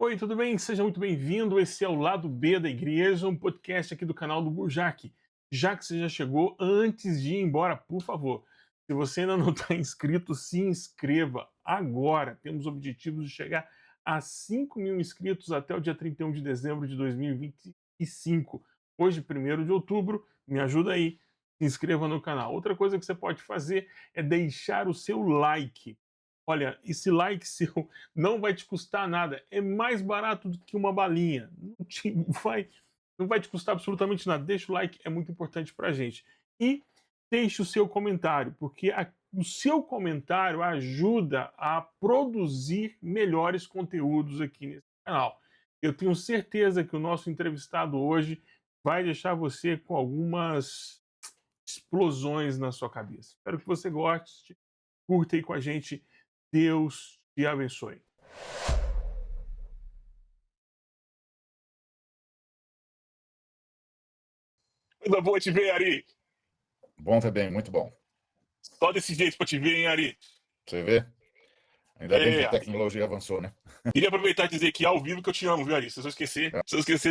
Oi, tudo bem? Seja muito bem-vindo. Esse é o Lado B da Igreja, um podcast aqui do canal do Burjac. Já que você já chegou, antes de ir embora, por favor, se você ainda não está inscrito, se inscreva agora. Temos objetivos de chegar a 5 mil inscritos até o dia 31 de dezembro de 2025. Hoje, 1º de outubro, me ajuda aí, se inscreva no canal. Outra coisa que você pode fazer é deixar o seu like. Olha, esse like seu não vai te custar nada, é mais barato do que uma balinha, não vai te custar absolutamente nada. Deixa o like, é muito importante para a gente. E deixe o seu comentário, porque o seu comentário ajuda a produzir melhores conteúdos aqui nesse canal. Eu tenho certeza que o nosso entrevistado hoje vai deixar você com algumas explosões na sua cabeça. Espero que você goste, curta aí com a gente. Deus te abençoe. Coisa boa te ver, Ari. Bom também, muito bom. Só desse jeito pra te ver, hein, Ari? Você vê? Ainda bem que a Ari. tecnologia avançou, né? Queria aproveitar e dizer aqui ao vivo que eu te amo, viu, Ari? Se eu esquecer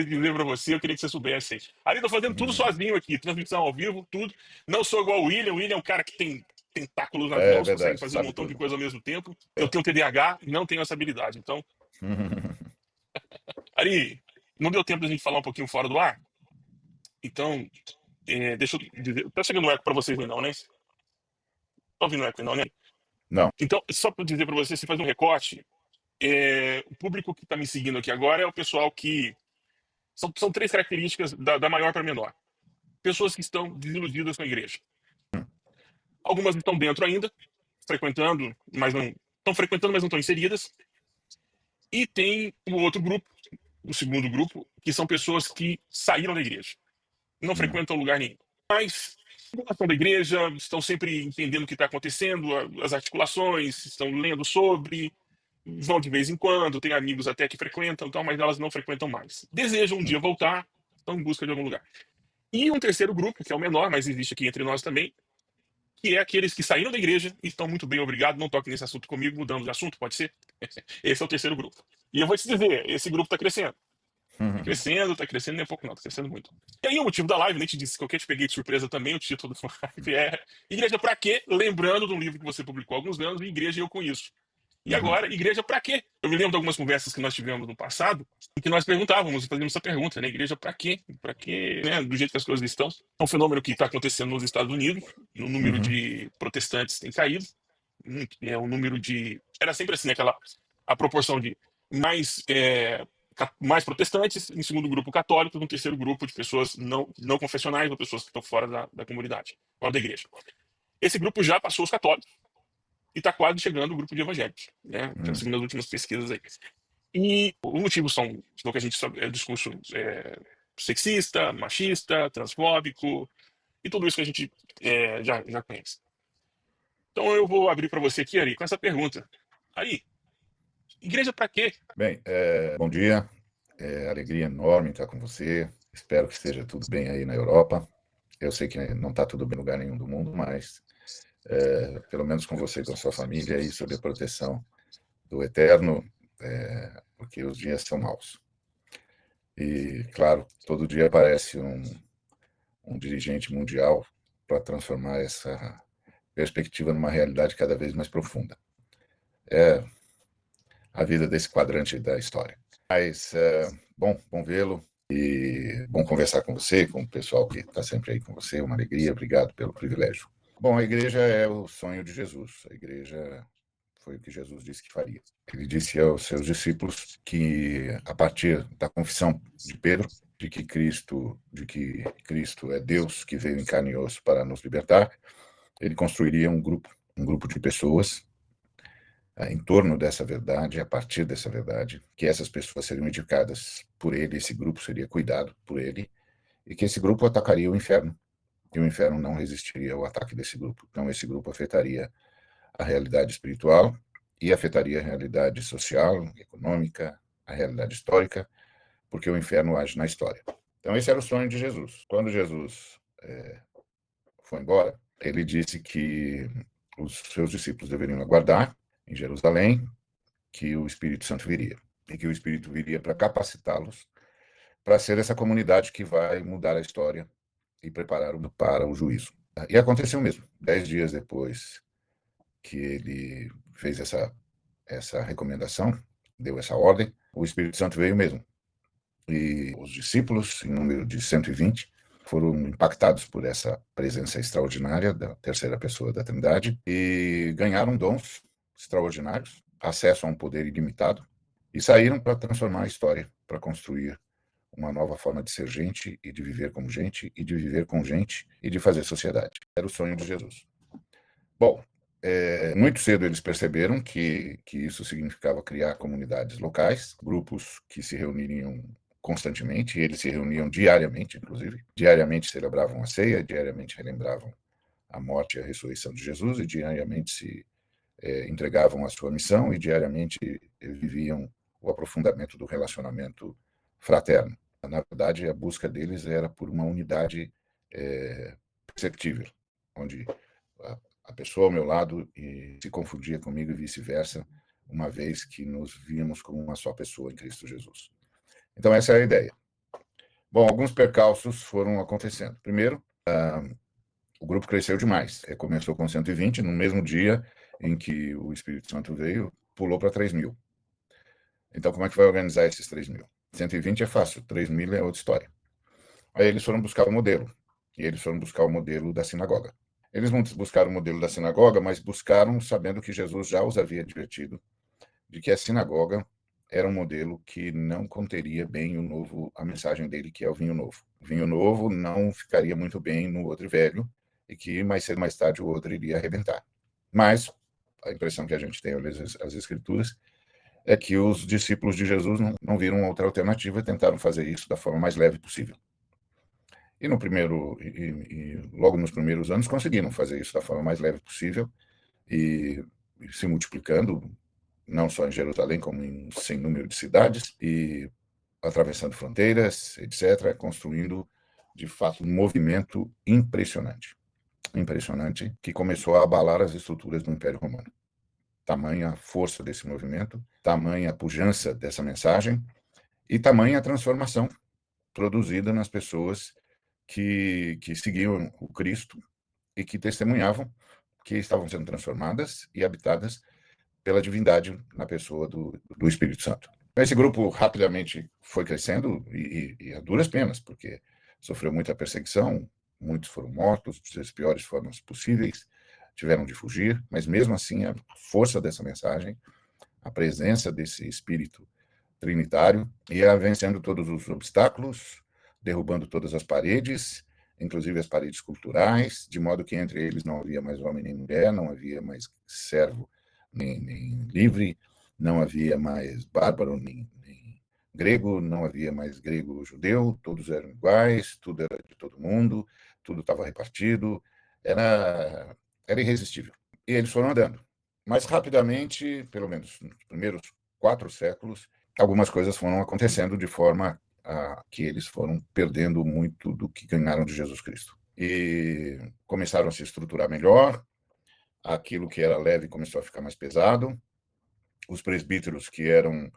de dizer pra você, eu queria que você soubesse aí. Ari, tô fazendo tudo Uhum. sozinho aqui, transmissão ao vivo, tudo. Não sou igual o William. O William é um cara que tem tentáculos nas É mãos, consegue verdade, fazer um sabe montão de tudo. coisa ao mesmo tempo. Eu É. tenho TDAH e não tenho essa habilidade. Então, Ari, não deu tempo da gente falar um pouquinho fora do ar? Então, deixa eu dizer. Tá chegando o eco pra vocês aí, não, né? Tá ouvindo o eco aí, não, né? Não. Então, só para dizer para você, se faz um recorte, o público que está me seguindo aqui agora é o pessoal que. São três características da maior para menor. Pessoas que estão desiludidas com a igreja. Algumas estão dentro ainda, frequentando, mas não. Estão frequentando, mas não estão inseridas. E tem o outro grupo, o segundo grupo, que são pessoas que saíram da igreja. Não Hum, frequentam lugar nenhum. Mas gostam da igreja, estão sempre entendendo o que está acontecendo, as articulações, estão lendo sobre, vão de vez em quando, tem amigos até que frequentam, então, mas elas não frequentam mais. Desejam um hum, dia voltar, estão em busca de algum lugar. E um terceiro grupo, que é o menor, mas existe aqui entre nós também, que é aqueles que saíram da igreja e estão muito bem, obrigado, não toquem nesse assunto comigo, mudando de assunto, pode ser? Esse é o terceiro grupo. E eu vou te dizer, esse grupo está crescendo. Tá crescendo, nem é pouco não, tá crescendo muito. E aí o motivo da live, nem te disse, que eu te peguei de surpresa também, o título da live é Igreja pra quê? Lembrando de um livro que você publicou há alguns anos, Igreja e Eu Com Isso. E uhum, agora, igreja pra quê? Eu me lembro de algumas conversas que nós tivemos no passado, em que nós perguntávamos, fazíamos essa pergunta, né? Igreja pra quê? Pra quê, né? Do jeito que as coisas estão. É um fenômeno que está acontecendo nos Estados Unidos, o número uhum, de protestantes tem caído, é o número de... Era sempre assim, né? A proporção de mais, mais protestantes, em segundo grupo católicos, no terceiro grupo de pessoas não confessionais ou pessoas que estão fora da comunidade, fora da igreja. Esse grupo já passou os católicos, e está quase chegando o grupo de evangélicos, né? uhum, Segundo as últimas pesquisas aí. E os motivos são o que a gente sabe, é discurso sexista, machista, transfóbico e tudo isso que a gente já conhece. Então eu vou abrir para você aqui, Ari, com essa pergunta. Ari, igreja para quê? Bem, bom dia. Alegria enorme estar com você. Espero que esteja tudo bem aí na Europa. Eu sei que não está tudo bem em lugar nenhum do mundo, mas pelo menos com você e com a sua família aí, sob a proteção do Eterno, porque os dias são maus. E, claro, todo dia aparece um dirigente mundial para transformar essa perspectiva numa realidade cada vez mais profunda. É a vida desse quadrante da história. Mas, bom vê-lo e bom conversar com você, com o pessoal que está sempre aí com você. Uma alegria, obrigado pelo privilégio. Bom, a igreja é o sonho de Jesus. A igreja foi o que Jesus disse que faria. Ele disse aos seus discípulos que, a partir da confissão de Pedro, de que Cristo é Deus que veio em carne e osso para nos libertar, ele construiria um grupo de pessoas em torno dessa verdade, a partir dessa verdade, que essas pessoas seriam edificadas por ele, esse grupo seria cuidado por ele, e que esse grupo atacaria o inferno, e o inferno não resistiria ao ataque desse grupo. Então, esse grupo afetaria a realidade espiritual e afetaria a realidade social, econômica, a realidade histórica, porque o inferno age na história. Então, esse era o sonho de Jesus. Quando Jesus foi embora, ele disse que os seus discípulos deveriam aguardar em Jerusalém que o Espírito Santo viria. e que o Espírito viria para capacitá-los para ser essa comunidade que vai mudar a história e preparar para o juízo. E aconteceu mesmo. 10 dias depois que ele fez essa recomendação, deu essa ordem, o Espírito Santo veio mesmo. E os discípulos, em número de 120, foram impactados por essa presença extraordinária da terceira pessoa da Trindade e ganharam dons extraordinários, acesso a um poder ilimitado, e saíram para transformar a história, para construir uma nova forma de ser gente e de viver como gente e de viver com gente e de fazer sociedade. Era o sonho de Jesus. Bom, muito cedo eles perceberam que isso significava criar comunidades locais, grupos que se reuniriam constantemente, e eles se reuniam diariamente, inclusive. Diariamente celebravam a ceia, diariamente relembravam a morte e a ressurreição de Jesus, e diariamente se entregavam à sua missão, e diariamente viviam o aprofundamento do relacionamento fraterno. Na verdade, a busca deles era por uma unidade perceptível, onde a pessoa ao meu lado se confundia comigo e vice-versa, uma vez que nos víamos como uma só pessoa em Cristo Jesus. Então, essa é a ideia. Bom, alguns percalços foram acontecendo. Primeiro, o grupo cresceu demais. Começou com 120, no mesmo dia em que o Espírito Santo veio, pulou para 3.000. Então, como é que vai organizar esses 3.000? 120 é fácil, 3.000 é outra história. Aí eles foram buscar o modelo, e eles foram buscar o modelo da sinagoga. Eles não buscaram o modelo da sinagoga, mas buscaram sabendo que Jesus já os havia advertido de que a sinagoga era um modelo que não conteria bem a mensagem dele, que é o vinho novo. O vinho novo não ficaria muito bem no odre velho, e que mais cedo ou mais tarde o odre iria arrebentar. Mas a impressão que a gente tem ao ler as Escrituras é que os discípulos de Jesus não viram outra alternativa e tentaram fazer isso da forma mais leve possível. E logo nos primeiros anos conseguiram fazer isso da forma mais leve possível e se multiplicando, não só em Jerusalém, como em sem número de cidades, e atravessando fronteiras, etc., construindo, de fato, um movimento impressionante, que começou a abalar as estruturas do Império Romano. Tamanha a força desse movimento, tamanha a pujança dessa mensagem e tamanha a transformação produzida nas pessoas que seguiam o Cristo e que testemunhavam que estavam sendo transformadas e habitadas pela divindade na pessoa do Espírito Santo. Esse grupo rapidamente foi crescendo e a duras penas, porque sofreu muita perseguição, muitos foram mortos das piores formas possíveis, tiveram de fugir, mas mesmo assim a força dessa mensagem, a presença desse Espírito trinitário, ia vencendo todos os obstáculos, derrubando todas as paredes, inclusive as paredes culturais, de modo que entre eles não havia mais homem nem mulher, não havia mais servo nem livre, não havia mais bárbaro nem grego, não havia mais grego judeu, todos eram iguais, tudo era de todo mundo, tudo estava repartido, era irresistível. E eles foram andando. Mas rapidamente, pelo menos nos primeiros 4 séculos, algumas coisas foram acontecendo de forma que eles foram perdendo muito do que ganharam de Jesus Cristo. E começaram a se estruturar melhor, aquilo que era leve começou a ficar mais pesado, os presbíteros, que eram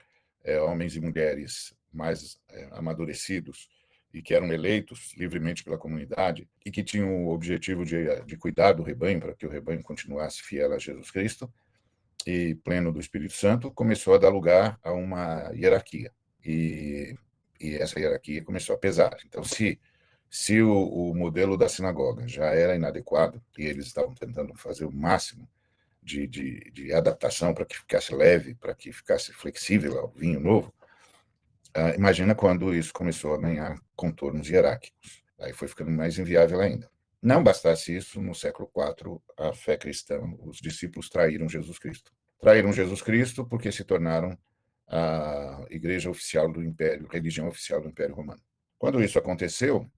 homens e mulheres mais amadurecidos e que eram eleitos livremente pela comunidade e que tinham o objetivo de cuidar do rebanho, para que o rebanho continuasse fiel a Jesus Cristo e pleno do Espírito Santo, começou a dar lugar a uma hierarquia. E essa hierarquia começou a pesar. Então, se o modelo da sinagoga já era inadequado e eles estavam tentando fazer o máximo de adaptação para que ficasse leve, para que ficasse flexível ao vinho novo, imagina quando isso começou a ganhar contornos hierárquicos. Aí foi ficando mais inviável ainda. Não bastasse isso, no século IV, a fé cristã, os discípulos traíram Jesus Cristo. Traíram Jesus Cristo porque se tornaram a igreja oficial do Império, religião oficial do Império Romano. Quando isso aconteceu,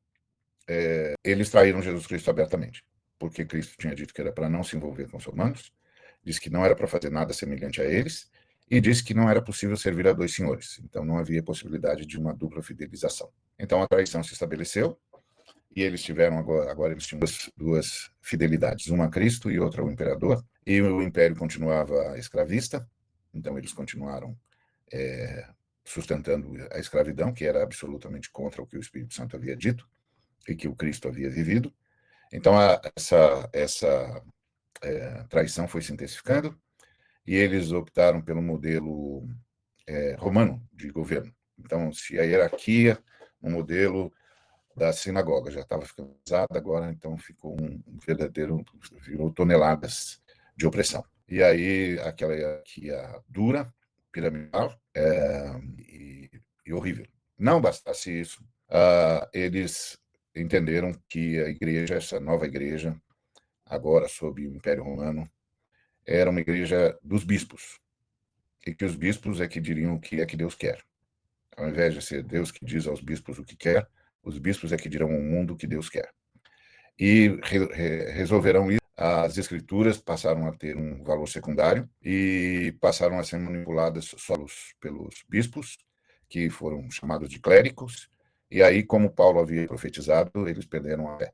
eles traíram Jesus Cristo abertamente, porque Cristo tinha dito que era para não se envolver com os romanos, disse que não era para fazer nada semelhante a eles, e disse que não era possível servir a 2 senhores. Então não havia possibilidade de uma dupla fidelização. Então a traição se estabeleceu, e eles tiveram agora eles tinham duas fidelidades, uma a Cristo e outra ao imperador, e o império continuava escravista, então eles continuaram sustentando a escravidão, que era absolutamente contra o que o Espírito Santo havia dito e que o Cristo havia vivido. Então, essa traição foi se intensificando e eles optaram pelo modelo romano de governo. Então, se a hierarquia, no modelo da sinagoga já estava ficando pesada, agora então ficou um verdadeiro, virou toneladas de opressão. E aí aquela hierarquia dura, piramidal e horrível. Não bastasse isso, eles entenderam que a igreja, essa nova igreja, agora sob o Império Romano, era uma igreja dos bispos, e que os bispos é que diriam o que é que Deus quer. Ao invés de ser Deus que diz aos bispos o que quer, os bispos é que dirão ao mundo o que Deus quer. E resolverão isso. As escrituras passaram a ter um valor secundário e passaram a ser manipuladas só pelos bispos, que foram chamados de clérigos, e aí, como Paulo havia profetizado, eles perderam a fé.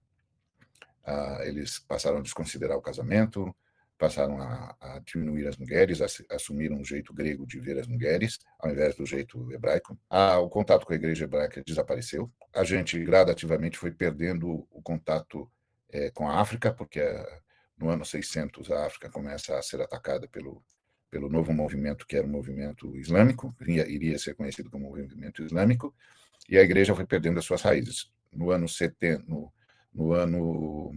Eles passaram a desconsiderar o casamento, passaram a diminuir as mulheres, assumiram um jeito grego de ver as mulheres, ao invés do jeito hebraico. O contato com a igreja hebraica desapareceu. A gente gradativamente foi perdendo o contato com a África, porque no ano 600 a África começa a ser atacada pelo novo movimento, que era o movimento islâmico, iria ser conhecido como movimento islâmico, e a igreja foi perdendo as suas raízes. No ano 70, no ano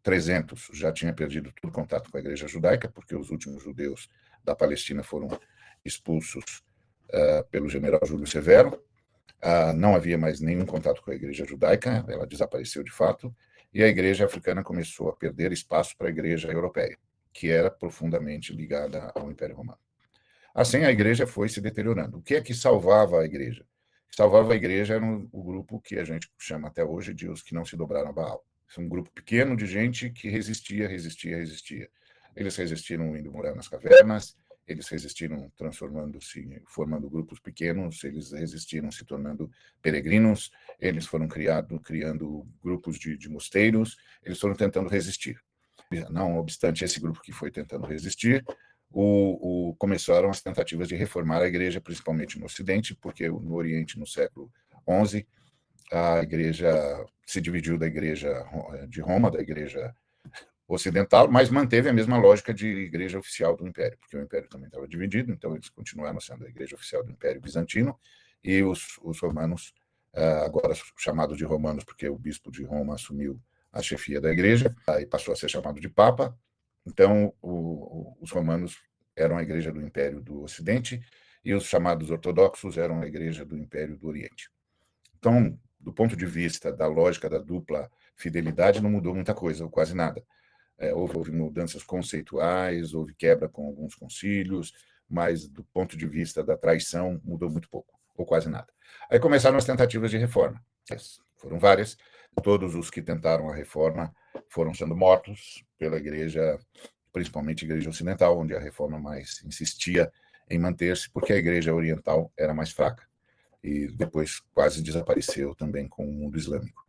300, já tinha perdido todo contato com a igreja judaica, porque os últimos judeus da Palestina foram expulsos pelo general Júlio Severo. Não havia mais nenhum contato com a igreja judaica, ela desapareceu de fato, e a igreja africana começou a perder espaço para a igreja europeia, que era profundamente ligada ao Império Romano. Assim, a igreja foi se deteriorando. O que é que salvava a igreja? O que salvava a igreja era o grupo que a gente chama até hoje de os que não se dobraram a Baal. É um grupo pequeno de gente que resistia. Eles resistiram indo morar nas cavernas, eles resistiram transformando-se, formando grupos pequenos, eles resistiram se tornando peregrinos, eles foram criando grupos de mosteiros, eles foram tentando resistir. Não obstante esse grupo que foi tentando resistir, começaram as tentativas de reformar a igreja, principalmente no Ocidente, porque no Oriente, no século XI, a igreja se dividiu da igreja de Roma, da igreja ocidental, mas manteve a mesma lógica de igreja oficial do Império, porque o Império também estava dividido, então eles continuaram sendo a igreja oficial do Império Bizantino, e os romanos, agora chamados de romanos porque o bispo de Roma assumiu a chefia da igreja, e passou a ser chamado de Papa. Então, os romanos eram a igreja do Império do Ocidente e os chamados ortodoxos eram a igreja do Império do Oriente. Então, do ponto de vista da lógica da dupla fidelidade, não mudou muita coisa, ou quase nada. Houve mudanças conceituais, houve quebra com alguns concílios, mas do ponto de vista da traição, mudou muito pouco, ou quase nada. Aí começaram as tentativas de reforma. Foram várias. Todos os que tentaram a reforma foram sendo mortos pela igreja, principalmente a igreja ocidental, onde a reforma mais insistia em manter-se, porque a igreja oriental era mais fraca. E depois quase desapareceu também com o mundo islâmico.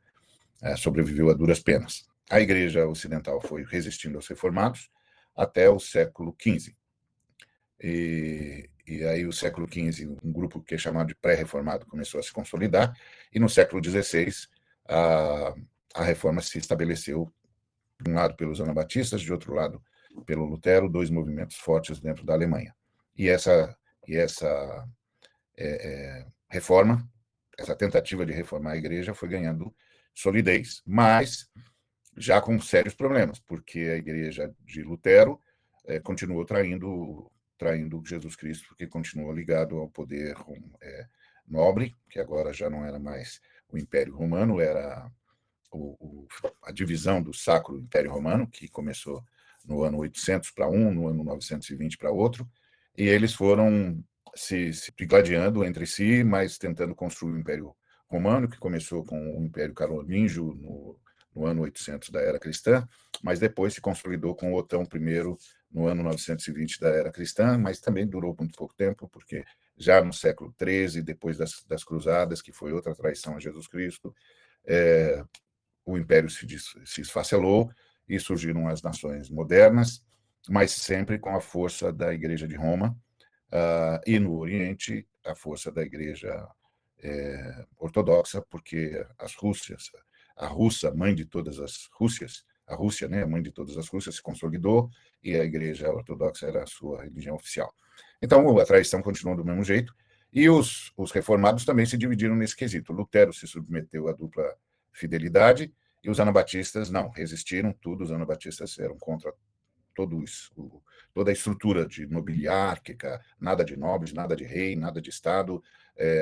Sobreviveu a duras penas. A igreja ocidental foi resistindo aos reformados até o século XV. E aí o século XV, um grupo que é chamado de pré-reformado começou a se consolidar, e no século XVI a reforma se estabeleceu, de um lado pelos anabatistas, de outro lado pelo Lutero, dois movimentos fortes dentro da Alemanha. E essa reforma, essa tentativa de reformar a igreja foi ganhando solidez, mas já com sérios problemas, porque a igreja de Lutero continuou traindo Jesus Cristo, porque continuou ligado ao poder nobre, que agora já não era mais o Império Romano, era a divisão do Sacro Império Romano, que começou no ano 800 para um, no ano 920 para outro, e eles foram se gladiando entre si, mas tentando construir o Império Romano, que começou com o Império Carolíngio no ano 800 da Era Cristã, mas depois se consolidou com o Otão I no ano 920 da Era Cristã, mas também durou muito pouco tempo, porque já no século XIII, depois das Cruzadas, que foi outra traição a Jesus Cristo, o Império se esfacelou e surgiram as nações modernas, mas sempre com a força da Igreja de Roma, e no Oriente a força da Igreja ortodoxa, porque a Rússia, mãe de todas as Rússias, a Rússia, né, mãe de todas as Rússias, se consolidou e a Igreja Ortodoxa era a sua religião oficial. Então, a tradição continuou do mesmo jeito e os reformados também se dividiram nesse quesito. Lutero se submeteu à dupla fidelidade e os anabatistas não, resistiram tudo, os anabatistas eram contra toda a estrutura de nobiliárquica, nada de nobres, nada de rei, nada de Estado,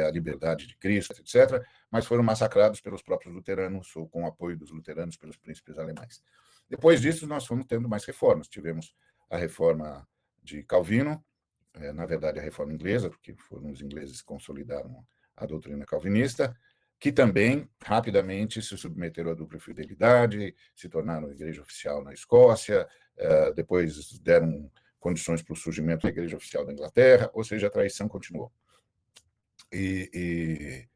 a liberdade de Cristo, etc., mas foram massacrados pelos próprios luteranos, ou com o apoio dos luteranos pelos príncipes alemães. Depois disso, nós fomos tendo mais reformas. Tivemos a reforma de Calvino, na verdade, a reforma inglesa, porque foram os ingleses que consolidaram a doutrina calvinista, que também rapidamente se submeteram à dupla fidelidade, se tornaram igreja oficial na Escócia, depois deram condições para o surgimento da igreja oficial da Inglaterra, ou seja, a traição continuou. E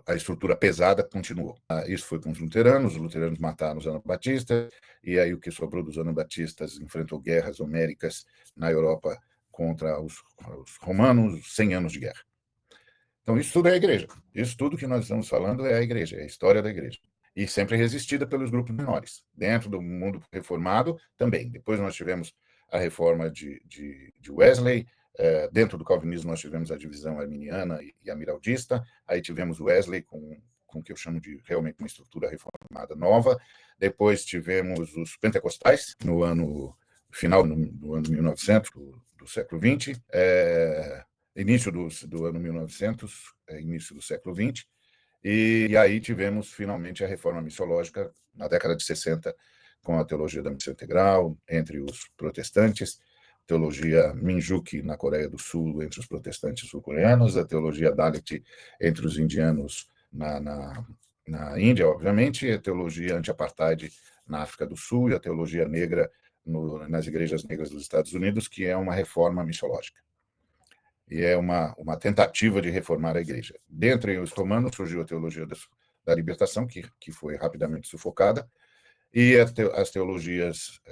a estrutura pesada continuou. Isso foi com os luteranos mataram os anabatistas, e aí o que sobrou dos anabatistas enfrentou guerras homéricas na Europa contra os romanos, 100 anos de guerra. Então, isso tudo é a igreja. Isso tudo que nós estamos falando é a igreja, é a história da igreja. E sempre resistida pelos grupos menores. Dentro do mundo reformado, também. Depois nós tivemos a reforma de Wesley. Dentro do calvinismo, nós tivemos a divisão arminiana e amiraldista. Aí tivemos Wesley com o que eu chamo de realmente uma estrutura reformada nova. Depois tivemos os pentecostais, no final do ano 1900, do século XX. Início do ano 1900, início do século XX, e aí tivemos finalmente a reforma missiológica na década de 60, com a teologia da missão integral entre os protestantes, teologia Minjuki na Coreia do Sul entre os protestantes sul-coreanos, a teologia Dalit entre os indianos na Índia, obviamente, a teologia anti-apartheid na África do Sul e a teologia negra nas igrejas negras dos Estados Unidos, que é uma reforma missiológica. E é uma tentativa de reformar a igreja. Dentre os romanos surgiu a teologia da libertação, que foi rapidamente sufocada, e as teologias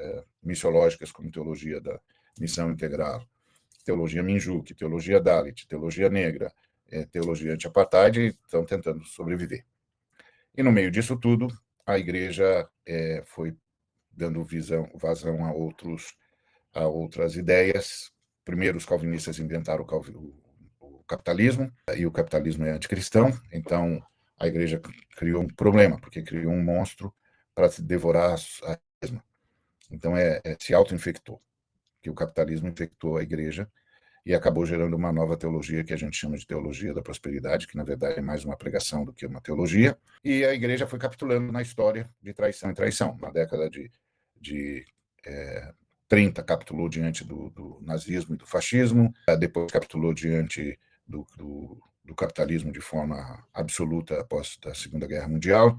missiológicas, como teologia da missão integral, teologia Minjuki, teologia Dalit, teologia negra, teologia anti-apartheid, estão tentando sobreviver. E no meio disso tudo, a igreja foi dando vazão a outras ideias. Primeiro, os calvinistas inventaram o capitalismo, e o capitalismo é anticristão, então a igreja criou um problema, porque criou um monstro para se devorar a mesma. Então, se auto-infectou, que o capitalismo infectou a igreja e acabou gerando uma nova teologia que a gente chama de teologia da prosperidade, que na verdade é mais uma pregação do que uma teologia, e a igreja foi capitulando na história de traição em traição. Na década de 30 capitulou diante do nazismo e do fascismo, depois capitulou diante do capitalismo de forma absoluta após a Segunda Guerra Mundial,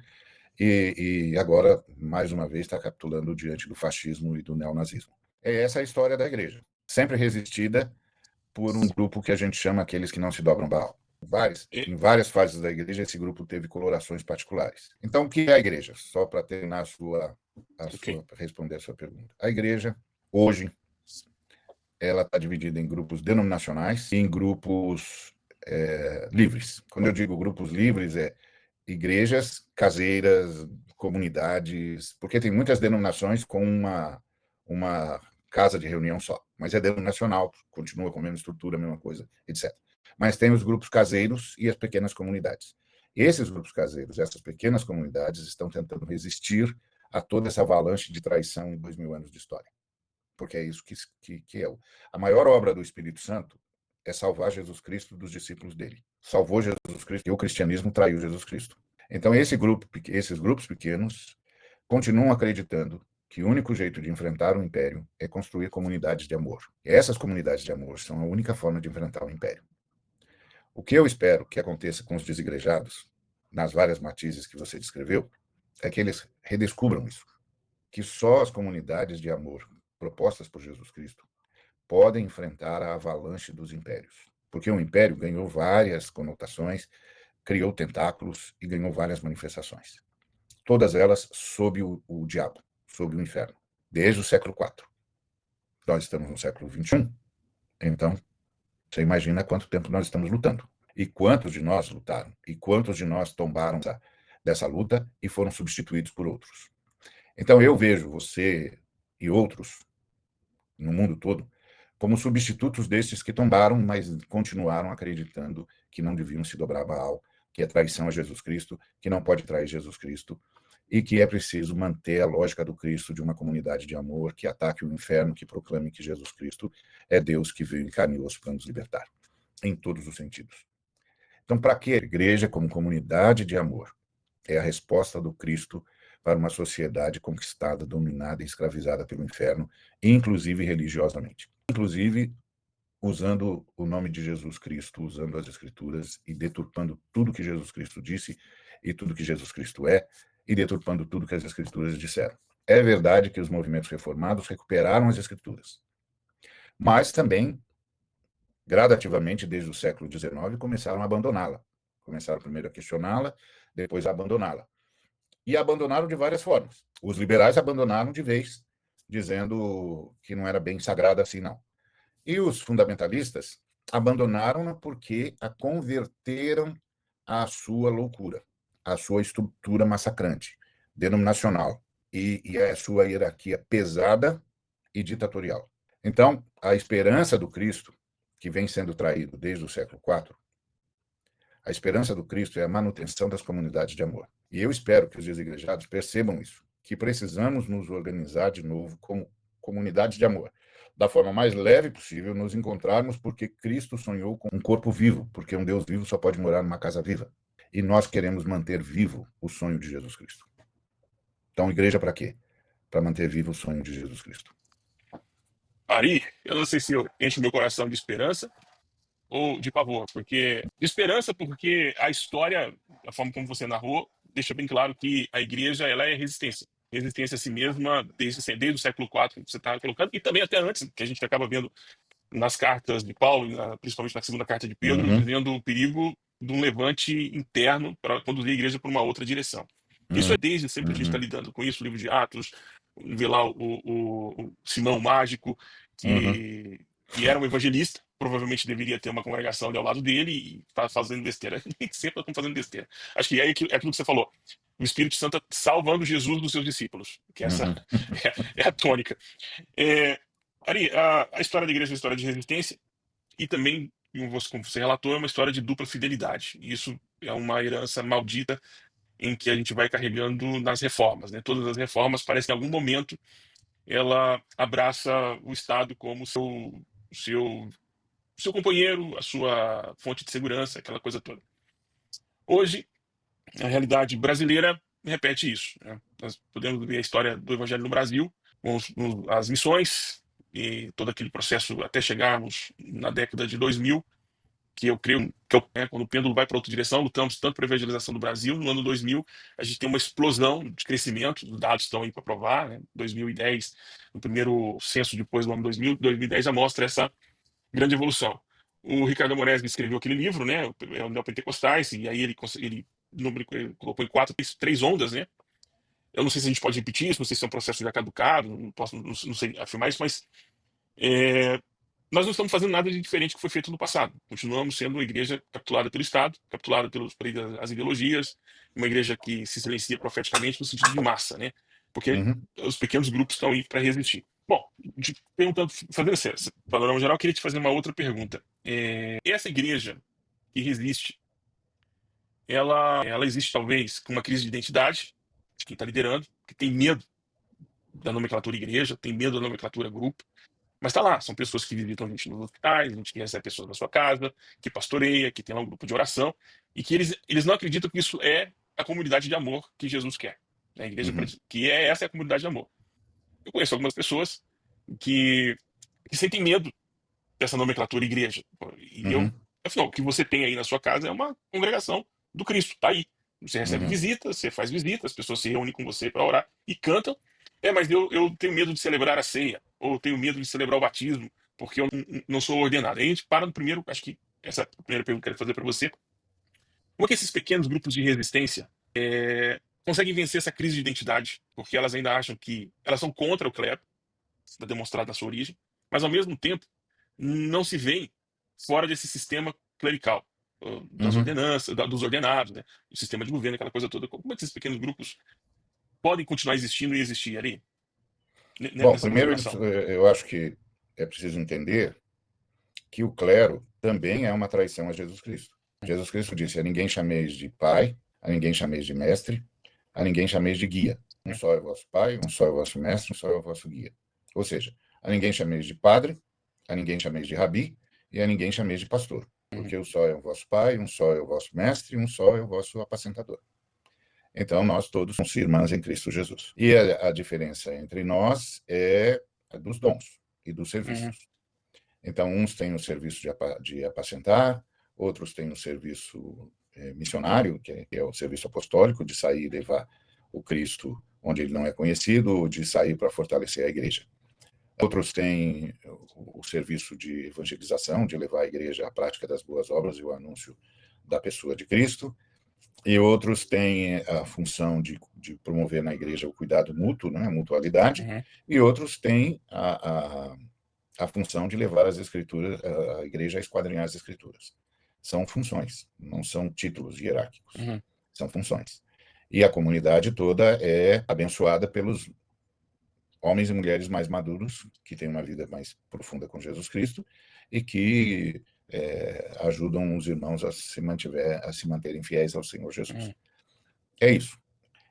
e agora, mais uma vez, está capitulando diante do fascismo e do neonazismo. Essa é a história da igreja, sempre resistida por um grupo que a gente chama aqueles que não se dobram Baal. Em várias fases da igreja, esse grupo teve colorações particulares. Então, o que é a igreja? Só para terminar responder a sua pergunta. A igreja, hoje, ela está dividida em grupos denominacionais e em grupos livres. Quando eu digo grupos livres, igrejas caseiras, comunidades, porque tem muitas denominações com uma casa de reunião só, mas é denominacional, continua com a mesma estrutura, a mesma coisa, etc. Mas tem os grupos caseiros e as pequenas comunidades. Esses grupos caseiros, essas pequenas comunidades, estão tentando resistir a toda essa avalanche de traição em 2000 anos de história. Porque é isso que é. A maior obra do Espírito Santo é salvar Jesus Cristo dos discípulos dele. Salvou Jesus Cristo e o cristianismo traiu Jesus Cristo. Então, esses grupos pequenos continuam acreditando que o único jeito de enfrentar o império é construir comunidades de amor. E essas comunidades de amor são a única forma de enfrentar o império. O que eu espero que aconteça com os desigrejados, nas várias matizes que você descreveu, é que eles redescubram isso. Que só as comunidades de amor propostas por Jesus Cristo podem enfrentar a avalanche dos impérios. Porque o império ganhou várias conotações, criou tentáculos e ganhou várias manifestações. Todas elas sob o diabo, sob o inferno, desde o século IV. Nós estamos no século XXI, então Você imagina quanto tempo nós estamos lutando. E quantos de nós lutaram? E quantos de nós tombaram dessa luta e foram substituídos por outros? Então eu vejo você e outros no mundo todo como substitutos desses que tombaram, mas continuaram acreditando que não deviam se dobrar a Baal, que é traição a Jesus Cristo, que não pode trair Jesus Cristo, e que é preciso manter a lógica do Cristo de uma comunidade de amor que ataque o inferno, que proclame que Jesus Cristo é Deus que veio em carne e osso para nos libertar, em todos os sentidos. Então, para que a igreja como comunidade de amor? É a resposta do Cristo para uma sociedade conquistada, dominada e escravizada pelo inferno, inclusive religiosamente. Inclusive usando o nome de Jesus Cristo, usando as Escrituras e deturpando tudo que Jesus Cristo disse e tudo que Jesus Cristo é, e deturpando tudo que as Escrituras disseram. É verdade que os movimentos reformados recuperaram as Escrituras, mas também, gradativamente, desde o século XIX, começaram a abandoná-la. Começaram primeiro a questioná-la, depois a abandoná-la. E abandonaram de várias formas. Os liberais abandonaram de vez, dizendo que não era bem sagrada assim, não. E os fundamentalistas abandonaram-na porque a converteram à sua loucura, à sua estrutura massacrante, denominacional, e à sua hierarquia pesada e ditatorial. Então, a esperança do Cristo, que vem sendo traído desde o século IV, a esperança do Cristo é a manutenção das comunidades de amor. E eu espero que os desigrejados percebam isso, que precisamos nos organizar de novo como comunidades de amor. Da forma mais leve possível, nos encontrarmos porque Cristo sonhou com um corpo vivo, porque um Deus vivo só pode morar numa casa viva. E nós queremos manter vivo o sonho de Jesus Cristo. Então, igreja para quê? Para manter vivo o sonho de Jesus Cristo. Ari, eu não sei se eu encho meu coração de esperança ou de pavor, porque de esperança porque a história, a forma como você narrou, deixa bem claro que a igreja ela é resistência a si mesma desde o século IV que você está colocando e também até antes, que a gente acaba vendo nas cartas de Paulo, principalmente na segunda carta de Pedro, Uhum, dizendo o perigo de um levante interno para conduzir a igreja para uma outra direção. Isso é desde sempre a gente está uhum, lidando com isso, o livro de Atos, vê lá o Simão Mágico, uhum, que era um evangelista, provavelmente deveria ter uma congregação ali ao lado dele e está fazendo besteira. Nem sempre estão fazendo besteira. Acho que é aquilo que você falou. O Espírito Santo tá salvando Jesus dos seus discípulos, que essa uhum, é a tônica. É, Ari, a história da igreja é uma história de resistência e também, como você relatou, é uma história de dupla fidelidade. E isso é uma herança maldita em que a gente vai carregando nas reformas, né? Todas as reformas parece que em algum momento ela abraça o Estado como seu, seu companheiro, a sua fonte de segurança, aquela coisa toda. Hoje, a realidade brasileira repete isso, né? Nós podemos ver a história do Evangelho no Brasil, com as missões e todo aquele processo até chegarmos na década de 2000, que eu creio quando o pêndulo vai para outra direção, lutamos tanto para a evangelização do Brasil. No ano 2000, a gente tem uma explosão de crescimento, os dados estão aí para provar, né? 2010, no primeiro censo depois do ano 2000, 2010 já mostra essa grande evolução. O Ricardo Amoresi escreveu aquele livro, né, é o Neopentecostais, e aí ele colocou em três ondas, né? Eu não sei se a gente pode repetir isso, não sei se é um processo já caducado, não posso, não sei afirmar isso, mas é, nós não estamos fazendo nada de diferente do que foi feito no passado. Continuamos sendo uma igreja capturada pelo Estado, capturada pelas ideologias, uma igreja que se silencia profeticamente no sentido de massa, né? Porque uhum. os pequenos grupos estão aí para resistir. Bom, perguntando, fazendo esse panorama geral, eu queria te fazer uma outra pergunta. Essa igreja que resiste, ela existe talvez com uma crise de identidade de quem está liderando, que tem medo da nomenclatura igreja, tem medo da nomenclatura grupo, mas tá lá, são pessoas que visitam a gente nos hospitais, a gente que recebe pessoas na sua casa, que pastoreia, que tem lá um grupo de oração, e que eles não acreditam que isso é a comunidade de amor que Jesus quer. Né? A igreja, Uhum, essa é a comunidade de amor. Eu conheço algumas pessoas que, que sentem medo dessa nomenclatura igreja. E eu, uhum, afinal, o que você tem aí na sua casa é uma congregação do Cristo, tá aí. Você recebe uhum, visitas, você faz visitas, as pessoas se reúnem com você para orar e cantam. Mas eu tenho medo de celebrar a ceia, ou tenho medo de celebrar o batismo, porque eu não sou ordenado. Aí a gente para no primeiro, acho que essa é a primeira pergunta que eu quero fazer para você. Como é que esses pequenos grupos de resistência conseguem vencer essa crise de identidade? Porque elas ainda acham que elas são contra o clero, está demonstrado na sua origem, mas ao mesmo tempo não se veem fora desse sistema clerical, das Uhum. ordenanças, dos ordenados, né? O sistema de governo, aquela coisa toda. Como é que esses pequenos grupos podem continuar existindo e existir ali, Bom, nessa primeiro configuração? eu acho que é preciso entender que o clero também é uma traição a Jesus Cristo. Jesus Cristo disse: a ninguém chameis de pai, a ninguém chameis de mestre, a ninguém chameis de guia. Um só é o vosso pai, um só é o vosso mestre, um só é o vosso guia. Ou seja, a ninguém chameis de padre, a ninguém chameis de rabi e a ninguém chameis de pastor. Porque um só é o vosso pai, um só é o vosso mestre, um só é o vosso apacentador. Então, nós todos somos irmãs em Cristo Jesus. E a diferença entre nós é a dos dons e dos serviços. Então, uns têm o serviço de apacentar, outros têm o serviço missionário, que é o serviço apostólico, de sair e levar o Cristo onde ele não é conhecido, de sair para fortalecer a igreja. Outros têm o serviço de evangelização, de levar a igreja à prática das boas obras e o anúncio da pessoa de Cristo. E outros têm a função de promover na igreja o cuidado mútuo, né, a mutualidade. E outros têm a função de levar as escrituras, a igreja a esquadrinhar as escrituras. São funções, não são títulos hierárquicos, são funções. E a comunidade toda é abençoada pelos homens e mulheres mais maduros, que têm uma vida mais profunda com Jesus Cristo e que ajudam os irmãos a se manterem fiéis ao Senhor Jesus. É isso.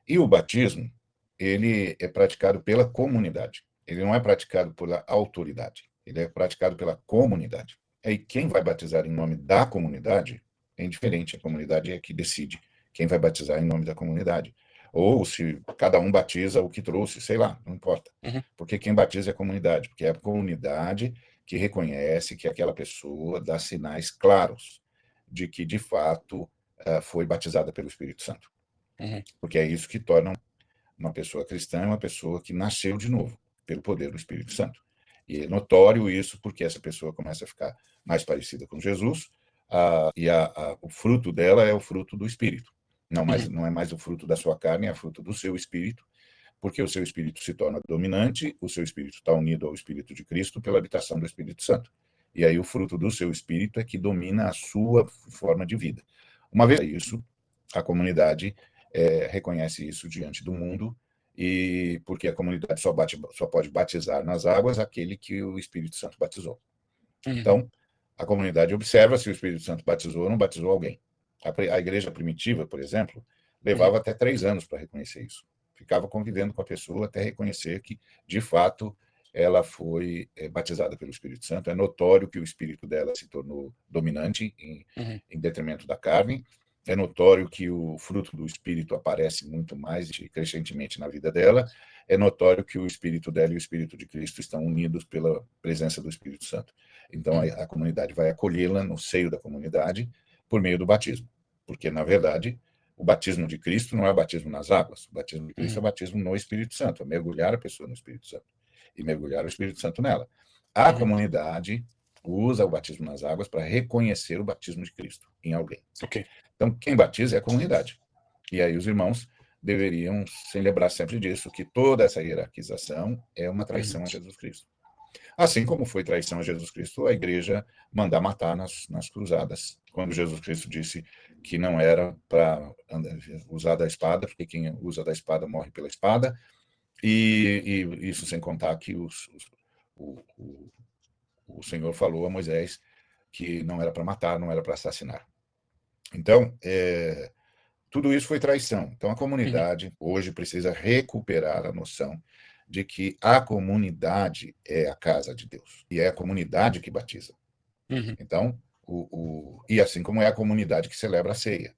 E o batismo, ele é praticado pela comunidade. Ele não é praticado pela autoridade. Ele é praticado pela comunidade. E quem vai batizar em nome da comunidade é indiferente. A comunidade é que decide quem vai batizar em nome da comunidade. Ou se cada um batiza o que trouxe, sei lá, não importa. Porque quem batiza é a comunidade. Porque é a comunidade que reconhece que aquela pessoa dá sinais claros de que, de fato, foi batizada pelo Espírito Santo. Porque é isso que torna uma pessoa cristã, uma pessoa que nasceu de novo, pelo poder do Espírito Santo. E é notório isso porque essa pessoa começa a ficar mais parecida com Jesus, e o fruto dela é o fruto do Espírito. Não é mais o fruto da sua carne, é o fruto do seu Espírito, porque o seu Espírito se torna dominante, o seu Espírito está unido ao Espírito de Cristo pela habitação do Espírito Santo. E aí o fruto do seu Espírito é que domina a sua forma de vida. Uma vez isso, a comunidade reconhece isso diante do mundo, e porque a comunidade só pode batizar nas águas aquele que o Espírito Santo batizou. Então, a comunidade observa se o Espírito Santo batizou ou não batizou alguém. A igreja primitiva, por exemplo, levava até 3 anos para reconhecer isso. Ficava convivendo com a pessoa até reconhecer que, de fato, ela foi batizada pelo Espírito Santo. É notório que o espírito dela se tornou dominante em detrimento da carne. É notório que o fruto do Espírito aparece muito mais crescentemente na vida dela. É notório que o Espírito dela e o Espírito de Cristo estão unidos pela presença do Espírito Santo. Então, a comunidade vai acolhê-la no seio da comunidade por meio do batismo. Porque, na verdade, o batismo de Cristo não é o batismo nas águas. O batismo de Cristo é o batismo no Espírito Santo, é mergulhar a pessoa no Espírito Santo e mergulhar o Espírito Santo nela. A comunidade usa o batismo nas águas para reconhecer o batismo de Cristo em alguém. Então, quem batiza é a comunidade. E aí os irmãos deveriam se lembrar sempre disso, que toda essa hierarquização é uma traição a Jesus Cristo. Assim como foi traição a Jesus Cristo a igreja mandar matar nas cruzadas, quando Jesus Cristo disse que não era para usar da espada, porque quem usa da espada morre pela espada, e isso sem contar que o Senhor falou a Moisés que não era para matar, não era para assassinar. Então, tudo isso foi traição. Então, a comunidade hoje precisa recuperar a noção de que a comunidade é a casa de Deus. E é a comunidade que batiza. Então, e assim como é a comunidade que celebra a ceia.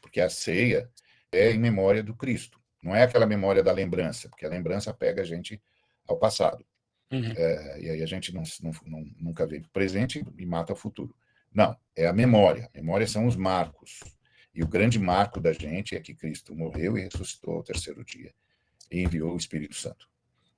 Porque a ceia é em memória do Cristo. Não é aquela memória da lembrança, porque a lembrança pega a gente ao passado. E aí a gente nunca vê o presente e mata o futuro. Não, é a memória. A memória são os marcos. E o grande marco da gente é que Cristo morreu e ressuscitou ao 3º dia e enviou o Espírito Santo.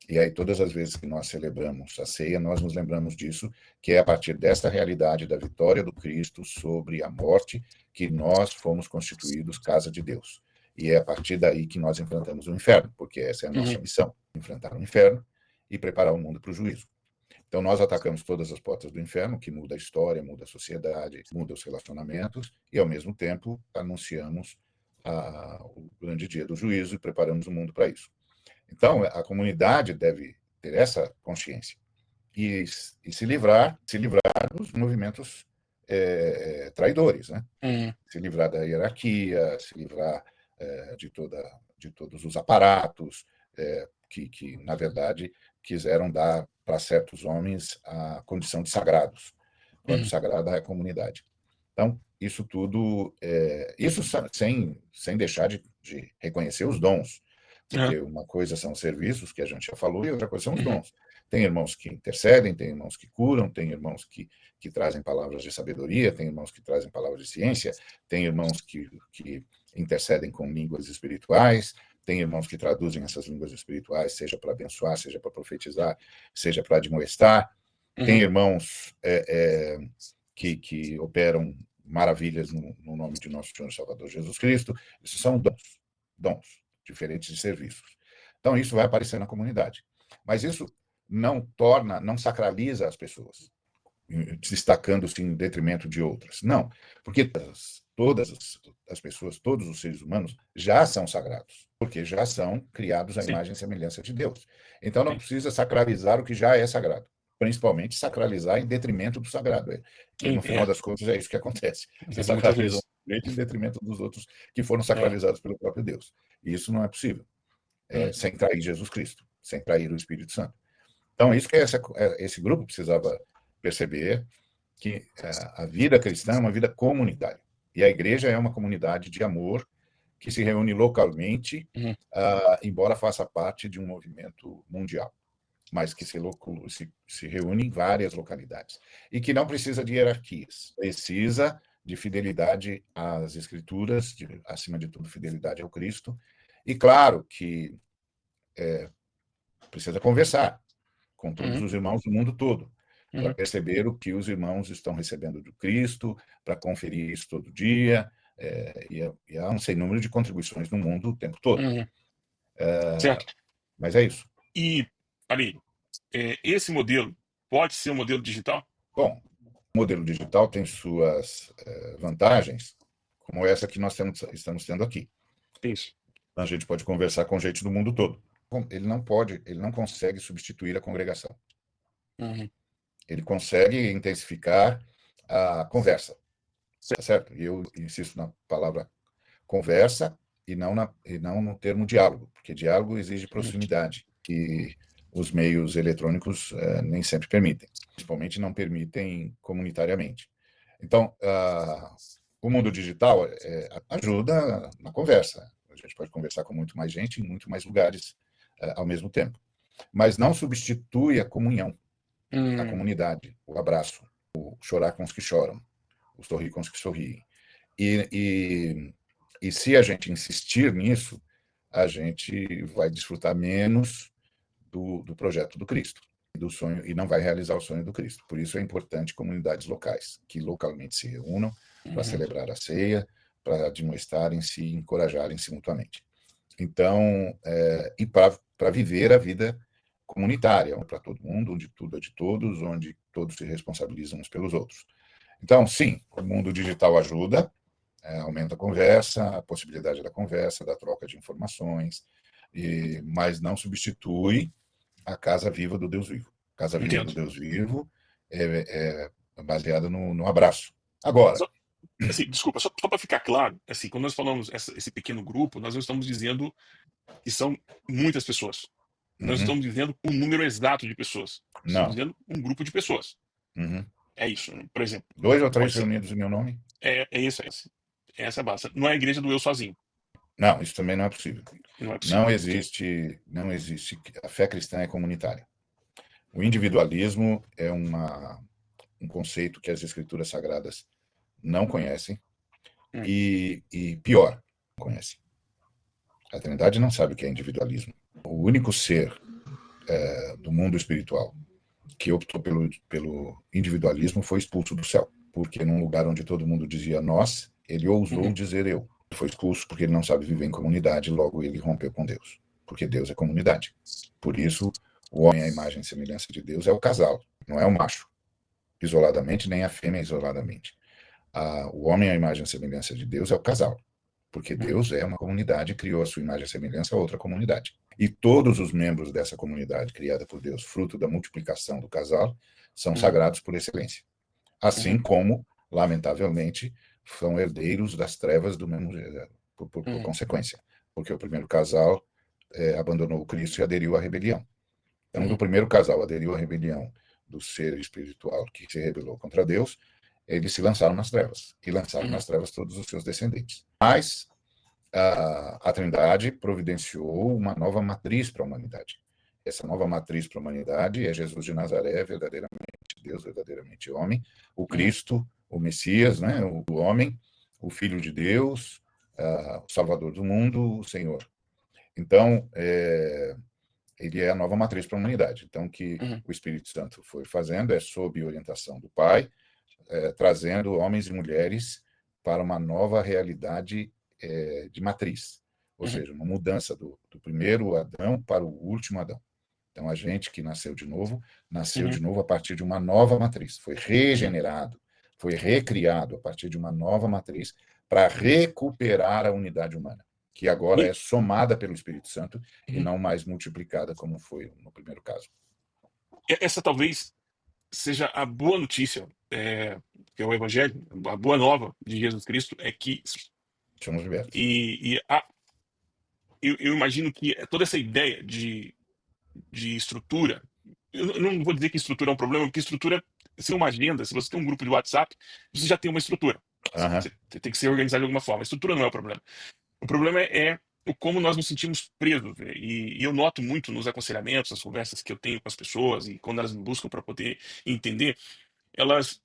E aí, todas as vezes que nós celebramos a ceia, nós nos lembramos disso, que é a partir desta realidade da vitória do Cristo sobre a morte que nós fomos constituídos casa de Deus. E é a partir daí que nós enfrentamos o inferno, porque essa é a nossa missão, enfrentar o inferno e preparar o mundo para o juízo. Então, nós atacamos todas as portas do inferno, que muda a história, muda a sociedade, muda os relacionamentos, e, ao mesmo tempo, anunciamos o grande dia do juízo e preparamos o mundo para isso. Então, a comunidade deve ter essa consciência e se livrar dos movimentos traidores, né? Se livrar da hierarquia, se livrar de todos os aparatos que, na verdade, quiseram dar para certos homens a condição de sagrados, quando sagrada é a comunidade. Então, isso tudo, isso sem deixar de reconhecer os dons, porque uma coisa são os serviços, que a gente já falou, e outra coisa são os dons. Tem irmãos que intercedem, tem irmãos que curam, tem irmãos que trazem palavras de sabedoria, tem irmãos que trazem palavras de ciência, tem irmãos que intercedem com línguas espirituais, tem irmãos que traduzem essas línguas espirituais, seja para abençoar, seja para profetizar, seja para admoestar. Tem irmãos que operam maravilhas no nome de nosso Senhor e Salvador Jesus Cristo. Isso são dons diferentes de serviços. Então, isso vai aparecer na comunidade. Mas isso não sacraliza as pessoas, destacando-se em detrimento de outras. Não, porque todas as pessoas, todos os seres humanos já são sagrados, porque já são criados à imagem e semelhança de Deus. Então, não precisa sacralizar o que já é sagrado, principalmente sacralizar em detrimento do sagrado. E, no final das contas, é isso que acontece. Se sacralizam em detrimento dos outros que foram sacralizados pelo próprio Deus. E isso não é possível, sem trair Jesus Cristo, sem trair o Espírito Santo. Então, isso que esse grupo precisava perceber, que a vida cristã é uma vida comunitária. E a igreja é uma comunidade de amor que se reúne localmente, embora faça parte de um movimento mundial, mas que se reúne em várias localidades. E que não precisa de hierarquias, precisa de fidelidade às Escrituras, acima de tudo, fidelidade ao Cristo. E, claro, que precisa conversar com todos os irmãos do mundo todo, para perceber o que os irmãos estão recebendo do Cristo, para conferir isso todo dia, e há um sem número de contribuições no mundo o tempo todo. Certo. Mas é isso. E, ali, esse modelo pode ser um modelo digital? Bom, o modelo digital tem suas vantagens, como essa que nós estamos tendo aqui. Isso. A gente pode conversar com gente do mundo todo. Ele não consegue substituir a congregação. Ele consegue intensificar a conversa, tá certo? E eu insisto na palavra conversa e não no termo diálogo, porque diálogo exige proximidade, que os meios eletrônicos nem sempre permitem, principalmente não permitem comunitariamente. Então, o mundo digital ajuda na conversa. A gente pode conversar com muito mais gente em muito mais lugares ao mesmo tempo, mas não substitui a comunhão, a comunidade, o abraço, o chorar com os que choram, o sorrir com os que sorriem. E se a gente insistir nisso, a gente vai desfrutar menos do projeto do Cristo, do sonho, e não vai realizar o sonho do Cristo. Por isso é importante comunidades locais, que localmente se reúnam para celebrar a ceia, para admoestarem-se e encorajarem-se mutuamente. Então, e para viver a vida comunitária, para todo mundo, onde tudo é de todos, onde todos se responsabilizam uns pelos outros. Então, sim, o mundo digital ajuda, aumenta a conversa, a possibilidade da conversa, da troca de informações, mas não substitui a casa viva do Deus vivo. A casa viva do Deus vivo é baseada no abraço. Agora... Assim, desculpa, só para ficar claro, assim, quando nós falamos esse pequeno grupo, nós não estamos dizendo que são muitas pessoas. Nós estamos dizendo um número exato de pessoas. Estamos dizendo um grupo de pessoas. É isso, né? Por exemplo. 2 ou 3 reunidos em meu nome? É isso. Essa é a base. Não é a igreja do eu sozinho. Não, isso também não é possível. Não é possível. Não existe. A fé cristã é comunitária. O individualismo é um conceito que as Escrituras Sagradas não conhecem e pior, não conhecem. A Trindade não sabe o que é individualismo. O único ser do mundo espiritual que optou pelo individualismo foi expulso do céu, porque num lugar onde todo mundo dizia nós, ele ousou dizer eu. Foi expulso porque ele não sabe viver em comunidade, logo ele rompeu com Deus, porque Deus é comunidade. Por isso, o homem à imagem e semelhança de Deus é o casal. Não é o macho isoladamente, nem a fêmea isoladamente. O homem, à imagem e semelhança de Deus, é o casal. Porque Deus é uma comunidade, criou a sua imagem e semelhança a outra comunidade. E todos os membros dessa comunidade criada por Deus, fruto da multiplicação do casal, são sagrados por excelência. Assim como, lamentavelmente, são herdeiros das trevas do mesmo por consequência. Porque o primeiro casal abandonou o Cristo e aderiu à rebelião. Então, do primeiro casal aderiu à rebelião do ser espiritual que se rebelou contra Deus, eles se lançaram nas trevas, e lançaram nas trevas todos os seus descendentes. Mas a Trindade providenciou uma nova matriz para a humanidade. Essa nova matriz para a humanidade é Jesus de Nazaré, verdadeiramente Deus, verdadeiramente homem, o Cristo, o Messias, né, o homem, o Filho de Deus, o Salvador do mundo, o Senhor. Então, ele é a nova matriz para a humanidade. Então, o que o Espírito Santo foi fazendo é, sob orientação do Pai, trazendo homens e mulheres para uma nova realidade de matriz, ou seja, uma mudança do primeiro Adão para o último Adão. Então, a gente que nasceu de novo a partir de uma nova matriz, foi regenerado, foi recriado a partir de uma nova matriz para recuperar a unidade humana, que agora é somada pelo Espírito Santo e não mais multiplicada como foi no primeiro caso. Essa talvez seja a boa notícia, que é o Evangelho, a boa nova de Jesus Cristo é que Somos libertos. Eu imagino que toda essa ideia de estrutura, eu não vou dizer que estrutura é um problema, porque estrutura, se é uma agenda, se você tem um grupo de WhatsApp, você já tem uma estrutura. Você tem que ser organizado de alguma forma. A estrutura não é o problema. O problema é o como nós nos sentimos presos. E eu noto muito nos aconselhamentos, nas conversas que eu tenho com as pessoas e quando elas me buscam para poder entender, elas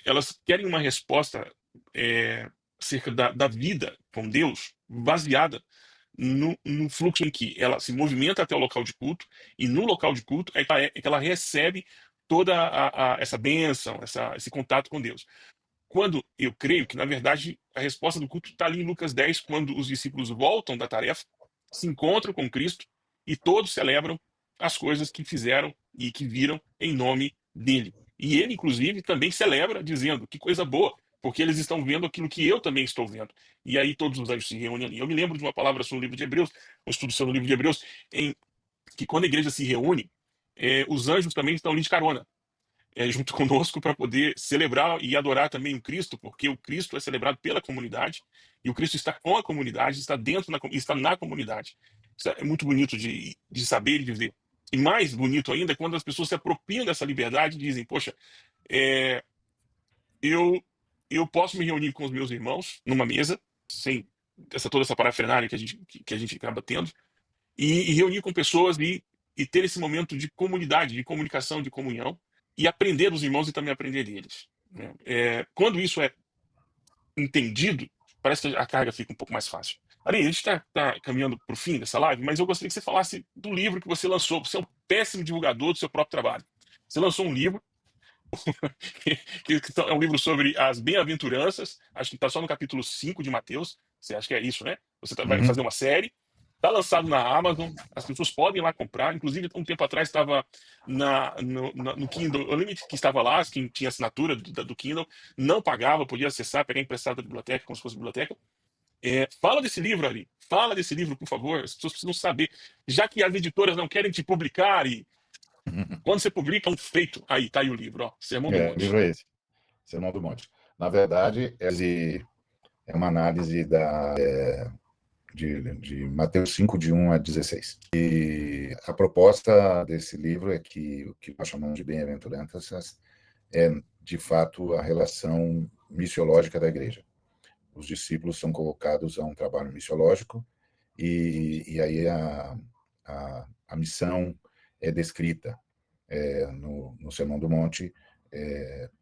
querem uma resposta acerca da vida com Deus baseada no fluxo em que ela se movimenta até o local de culto, e no local de culto é que ela recebe toda essa bênção, esse contato com Deus. Quando eu creio que, na verdade, a resposta do culto está ali em Lucas 10, quando os discípulos voltam da tarefa, se encontram com Cristo e todos celebram as coisas que fizeram e que viram em nome dele. E ele, inclusive, também celebra, dizendo que coisa boa, porque eles estão vendo aquilo que eu também estou vendo. E aí todos os anjos se reúnem ali. Eu me lembro de uma palavra sobre o livro de Hebreus, um estudo sobre o livro de Hebreus, em que quando a igreja se reúne, os anjos também estão ali de carona, junto conosco, para poder celebrar e adorar também o Cristo, porque o Cristo é celebrado pela comunidade, e o Cristo está com a comunidade, está está na comunidade. Isso é muito bonito de saber e de ver. E mais bonito ainda é quando as pessoas se apropriam dessa liberdade e dizem, poxa, é, eu, eu posso me reunir com os meus irmãos numa mesa, sem toda essa parafernália que a gente acaba tendo, e reunir com pessoas e ter esse momento de comunidade, de comunicação, de comunhão, e aprender dos irmãos e também aprender deles, né? Quando isso é entendido, parece que a carga fica um pouco mais fácil. Ari, a gente está caminhando para o fim dessa live, mas eu gostaria que você falasse do livro que você lançou. Você é um péssimo divulgador do seu próprio trabalho. Você lançou um livro, que é um livro sobre as bem-aventuranças, acho que está só no capítulo 5 de Mateus, você acha que é isso, né? Você vai fazer uma série, está lançado na Amazon, as pessoas podem ir lá comprar, inclusive um tempo atrás estava no Kindle Unlimited, que estava lá, quem tinha assinatura do Kindle, não pagava, podia acessar, pegar emprestado da biblioteca, como se fosse biblioteca. Fala desse livro, Ali, fala desse livro, por favor, as pessoas precisam saber, já que as editoras não querem te publicar, e quando você publica um feito, aí tá aí o livro, ó, Sermão do O Monte. livro é esse, Sermão do Monte. Na verdade, é uma análise de Mateus 5, de 1 a 16. E a proposta desse livro é que o que nós chamamos de bem-aventuranças é, de fato, a relação missiológica da igreja. Os discípulos são convocados a um trabalho missiológico e aí a missão é descrita no Sermão do Monte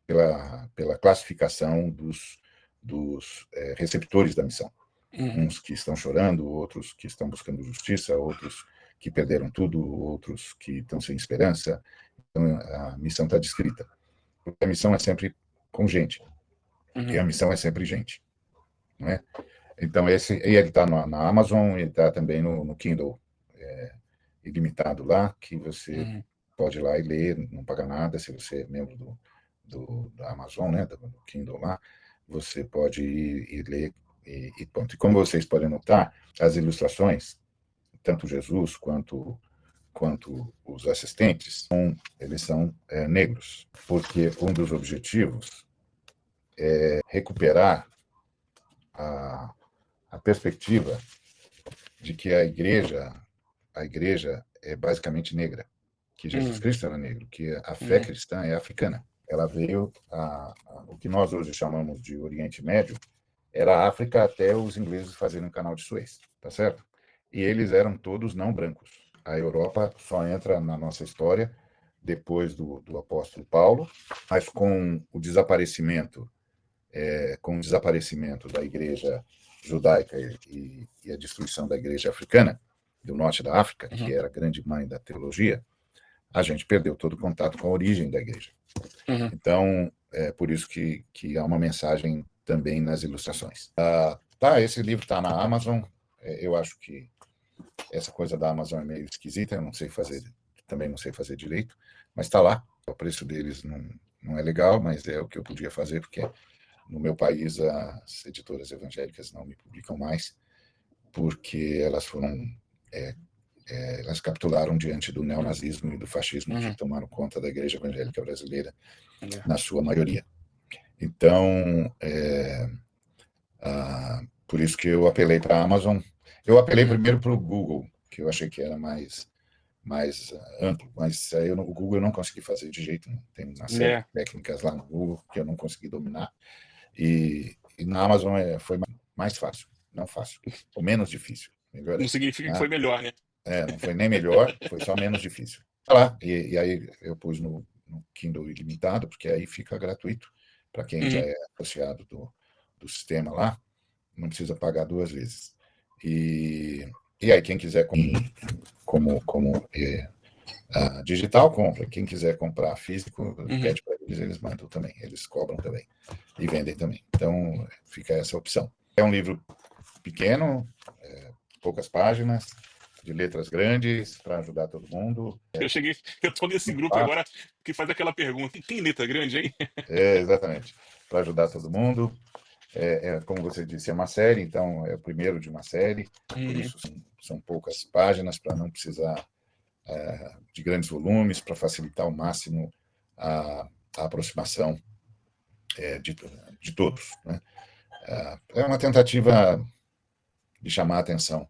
pela classificação dos receptores da missão. Uns que estão chorando, outros que estão buscando justiça, outros que perderam tudo, outros que estão sem esperança. Então, a missão está descrita. Porque a missão é sempre com gente. Porque a missão é sempre gente. Não é? Então, ele está na Amazon, ele está também no Kindle ilimitado lá, que você pode ir lá e ler, não paga nada. Se você é membro da Amazon, né, do Kindle lá, você pode ir e ler e pronto. E como vocês podem notar, as ilustrações, tanto Jesus quanto os assistentes, eles são negros, porque um dos objetivos é recuperar a perspectiva de que a igreja é basicamente negra, que Jesus Cristo era negro, que a fé cristã é africana. Ela veio o que nós hoje chamamos de Oriente Médio, era a África até os ingleses fazerem o Canal de Suez, tá certo? E eles eram todos não brancos. A Europa só entra na nossa história depois do apóstolo Paulo, mas com o desaparecimento da igreja judaica e a destruição da igreja africana, do norte da África, que era a grande mãe da teologia, a gente perdeu todo o contato com a origem da igreja. Então, é por isso que há uma mensagem também nas ilustrações. Esse livro está na Amazon. Eu acho que essa coisa da Amazon é meio esquisita, eu também não sei fazer direito, mas está lá. O preço deles não é legal, mas é o que eu podia fazer, porque no meu país as editoras evangélicas não me publicam mais, porque elas capitularam diante do neonazismo e do fascismo que tomaram conta da igreja evangélica brasileira, na sua maioria. Então, por isso que eu apelei para a Amazon. Eu apelei primeiro para o Google, que eu achei que era mais amplo, mas aí o Google eu não consegui fazer de jeito nenhum. Tem uma série de técnicas lá no Google que eu não consegui dominar. E na Amazon foi mais fácil, não fácil, ou menos difícil. Melhor Não significa que foi melhor, né? não foi nem melhor, foi só menos difícil. Tá lá, e aí eu pus no Kindle ilimitado, porque aí fica gratuito para quem já é associado do sistema lá, não precisa pagar 2 vezes. E aí quem quiser como digital, compra. Quem quiser comprar físico, pede para eles mandam também. Eles cobram também e vendem também. Então, fica essa opção. É um livro pequeno, poucas páginas, de letras grandes, para ajudar todo mundo. Eu estou nesse grupo agora que faz aquela pergunta: tem letra grande aí? Exatamente. Para ajudar todo mundo. Como você disse, é uma série, então é o primeiro de uma série, por isso são poucas páginas, para não precisar de grandes volumes, para facilitar ao máximo a aproximação de todos, né? É uma tentativa de chamar a atenção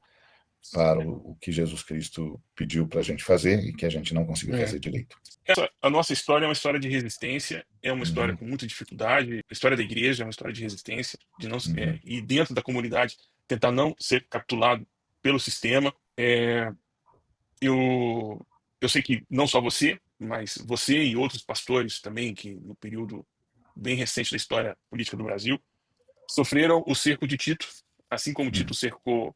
para o que Jesus Cristo pediu para a gente fazer e que a gente não conseguiu fazer direito. A nossa história é uma história de resistência, é uma história com muita dificuldade. A história da igreja é uma história de resistência, de não e dentro da comunidade tentar não ser capturado pelo sistema. Eu sei que não só você, mas você e outros pastores também, que no período bem recente da história política do Brasil, sofreram o cerco de Tito, assim como Tito cercou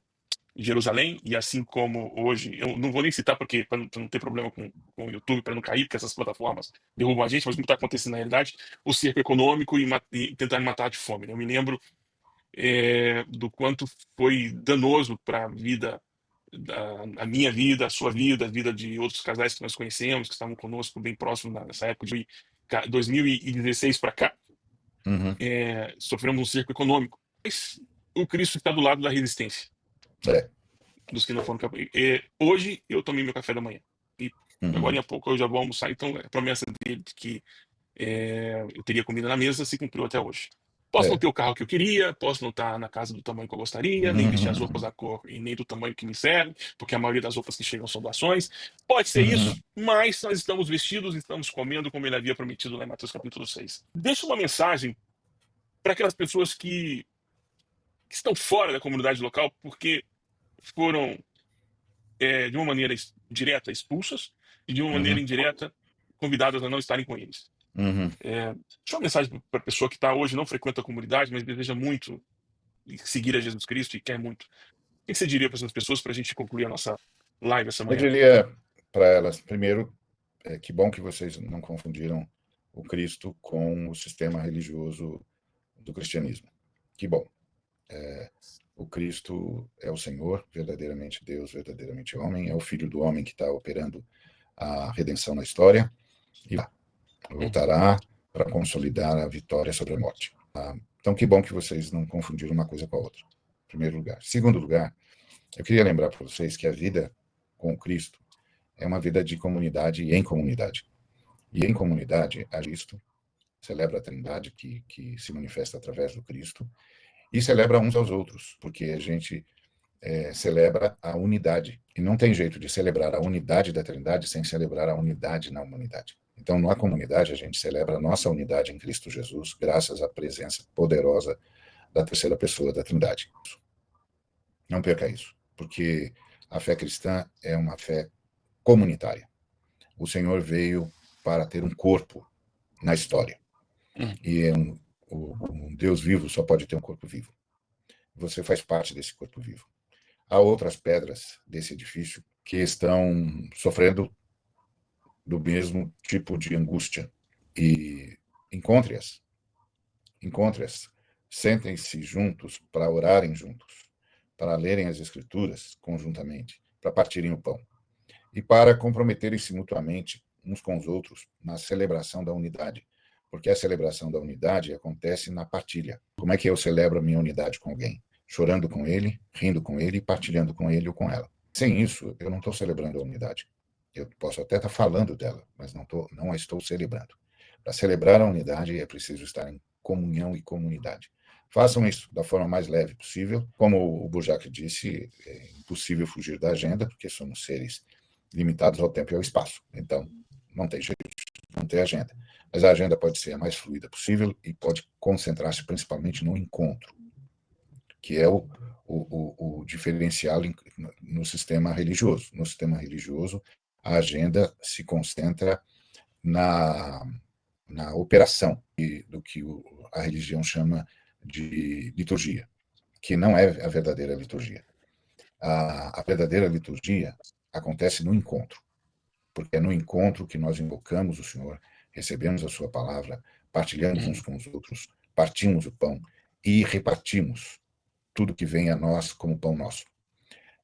Jerusalém, e assim como hoje, eu não vou nem citar porque para não ter problema com o YouTube, para não cair, porque essas plataformas derrubam a gente, mas o que está acontecendo na realidade, o cerco econômico e tentar matar de fome, né? Eu me lembro do quanto foi danoso para a vida, a minha vida, a sua vida, a vida de outros casais que nós conhecemos, que estavam conosco bem próximo nessa época de 2016 para cá, sofremos um cerco econômico. Mas o Cristo está do lado da resistência, dos que não foram capazes. Hoje eu tomei meu café da manhã. E agora em pouco eu já vou almoçar. Então a promessa dele de que eu teria comida na mesa se cumpriu até hoje. Posso não ter o carro que eu queria, posso não estar na casa do tamanho que eu gostaria, nem vestir as roupas da cor e nem do tamanho que me serve, porque a maioria das roupas que chegam são doações. Pode ser isso, mas nós estamos vestidos, estamos comendo como ele havia prometido lá em Mateus capítulo 6. Deixa uma mensagem para aquelas pessoas que estão fora da comunidade local porque foram de uma maneira direta expulsas e de uma maneira indireta convidadas a não estarem com eles. Deixa uma mensagem para a pessoa que está hoje, não frequenta a comunidade, mas deseja muito seguir a Jesus Cristo e quer muito. O que você diria para essas pessoas para a gente concluir a nossa live essa Eu manhã? diria para elas, primeiro, que bom que vocês não confundiram o Cristo com o sistema religioso do cristianismo. Que bom. O Cristo é o Senhor, verdadeiramente Deus, verdadeiramente homem, é o Filho do homem que está operando a redenção na história e voltará para consolidar a vitória sobre a morte. Então, que bom que vocês não confundiram uma coisa com a outra, em primeiro lugar. Segundo lugar, eu queria lembrar para vocês que a vida com Cristo é uma vida de comunidade e em comunidade. E em comunidade, a Cristo celebra a Trindade que se manifesta através do Cristo e celebra uns aos outros, porque a gente celebra a unidade. E não tem jeito de celebrar a unidade da Trindade sem celebrar a unidade na humanidade. Então, na comunidade, a gente celebra a nossa unidade em Cristo Jesus, graças à presença poderosa da terceira pessoa da Trindade. Não perca isso, porque a fé cristã é uma fé comunitária. O Senhor veio para ter um corpo na história. E um Deus vivo só pode ter um corpo vivo. Você faz parte desse corpo vivo. Há outras pedras desse edifício que estão sofrendo do mesmo tipo de angústia. E encontre-as. Encontre-as. Sentem-se juntos para orarem juntos, para lerem as Escrituras conjuntamente, para partirem o pão e para comprometerem-se mutuamente uns com os outros na celebração da unidade, porque a celebração da unidade acontece na partilha. Como é que eu celebro a minha unidade com alguém? Chorando com ele, rindo com ele, partilhando com ele ou com ela. Sem isso, eu não estou celebrando a unidade. Eu posso até estar falando dela, mas não a estou celebrando. Para celebrar a unidade, é preciso estar em comunhão e comunidade. Façam isso da forma mais leve possível. Como o Burjac disse, é impossível fugir da agenda, porque somos seres limitados ao tempo e ao espaço. Então, não tem jeito de não ter agenda. Mas a agenda pode ser a mais fluida possível e pode concentrar-se principalmente no encontro, que é o diferencial no sistema religioso. No sistema religioso, a agenda se concentra na operação do que a religião chama de liturgia, que não é a verdadeira liturgia. A verdadeira liturgia acontece no encontro, porque é no encontro que nós invocamos o Senhor, recebemos a sua palavra, partilhamos uns com os outros, partimos o pão e repartimos tudo que vem a nós como pão nosso.